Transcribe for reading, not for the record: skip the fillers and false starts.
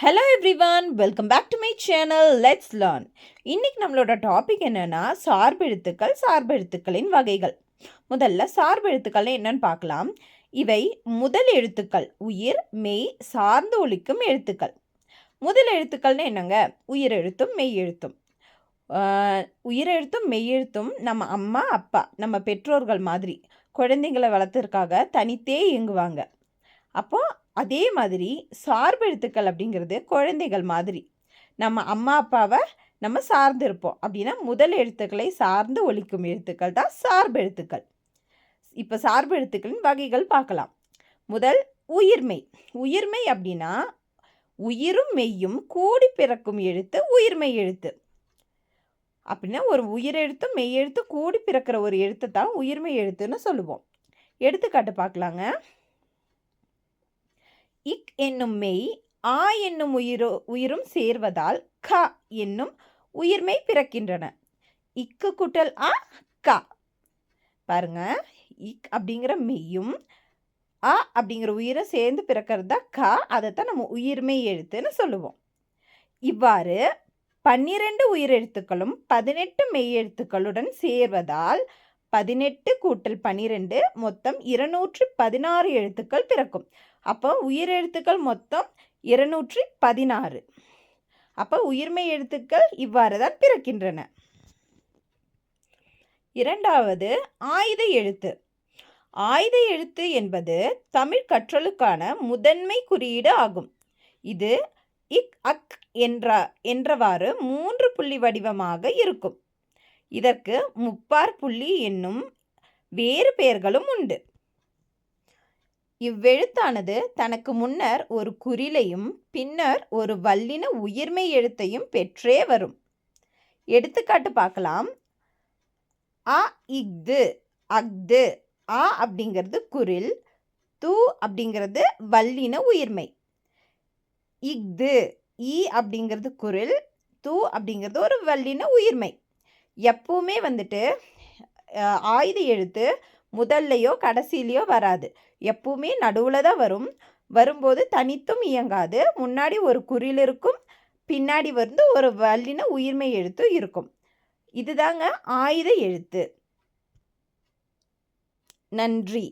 Hello everyone, welcome back to my channel. Let's learn. இன்னைக்கு நம்மளோட topic என்னன்னா சார்பெழுத்துக்களின் வகைகள். முதல்ல சார்பெழுத்துக்கள் என்னன்னு பார்க்கலாம். இவை முதல் எழுத்துக்கள், உயிர் மெய் சார்ந்து ஒலிக்கும் எழுத்துக்கள். முதல் எழுத்துக்கள்னு என்னங்க? உயிரெழுத்தும் மெய் எழுத்தும். உயிரெழுத்தும் மெய்யெழுத்தும் நம்ம அம்மா அப்பா நம்ம பெற்றோர்கள் மாதிரி குழந்தைங்களை வளர்த்துறதுக்காக தனித்தே இயங்குவாங்க. அப்போ அதே மாதிரி சார்பெழுத்துக்கள் அப்படிங்கிறது குழந்தைகள் மாதிரி நம்ம அம்மா அப்பாவை நம்ம சார்ந்து இருப்போம். அப்படின்னா முதல் எழுத்துக்களை சார்ந்து ஒலிக்கும் எழுத்துக்கள் தான் சார்பெழுத்துக்கள். இப்போ சார்பெழுத்துக்களின் வகைகள் பார்க்கலாம். முதல் உயிர்மெய். உயிர்மெய் அப்படின்னா உயிரும் மெய்யும் கூடி பிறக்கும் எழுத்து உயிர்மெய் எழுத்து. அப்படின்னா ஒரு உயிரெழுத்தும் மெய்யெழுத்து கூடி பிறக்கிற ஒரு எழுத்தை தான் உயிர்மெய் எழுத்துன்னு சொல்லுவோம். எடுத்துக்காட்டு பார்க்கலாங்க. இக் என்னும் மெய் ஆ என்னும் உயிரும் சேர்வதால் க என்னும் உயிர்மெய் பிறக்கின்றன. இக்கு கூட்டல் ஆ க. பாருங்க, இக் அப்படிங்கிற மெய்யும் ஆ அப்படிங்கிற உயிரும் சேர்ந்து பிறக்கிறது தான் க. அதைத்தான் நம்ம உயிர்மெய் எழுத்துன்னு சொல்லுவோம். இவ்வாறு 12 உயிரெழுத்துக்களும் 18 மெய்யெழுத்துக்களுடன் சேர்வதால் 18 கூட்டல் 12 மொத்தம் 216 எழுத்துக்கள் பிறக்கும். அப்போ உயிரெழுத்துக்கள் மொத்தம் 216. அப்போ உயிர்மெய் எழுத்துக்கள் இவ்வாறு தான் பிறக்கின்றன. இரண்டாவது ஆயுத எழுத்து. ஆயுத எழுத்து என்பது தமிழ் கற்றலுக்கான முதன்மை குறியீடு ஆகும். இது இக் அக் என்றவாறு 3 புள்ளி வடிவமாக இருக்கும். இதற்கு முப்பார் புள்ளி என்னும் வேறு பெயர்களும் உண்டு. இவ்வெழுத்தானது தனக்கு முன்னர் ஒரு குறிலையும் பின்னர் ஒரு வல்லின உயிர்மெய் எழுத்தையும் பெற்றே வரும். எடுத்துக்காட்டு பார்க்கலாம். அ இஃது அஃது. ஆ அப்படிங்கிறது குறில், து அப்படிங்கிறது வல்லின உயிர்மெய். இஃது ஈ அப்படிங்கிறது குரில், து அப்படிங்கிறது ஒரு வல்லின உயிர்மெய். எப்பவுமே ஆயுத எழுத்து முதல்லையோ கடைசிலையோ வராது. எப்பவுமே நடுவில் தான் வரும். வரும்போது தனித்தும் இயங்காது. முன்னாடி ஒரு குறில் இருக்கும், பின்னாடி ஒரு வல்லின உயிர்மெய் எழுத்து இருக்கும். இதுதாங்க ஆயுத எழுத்து. நன்றி.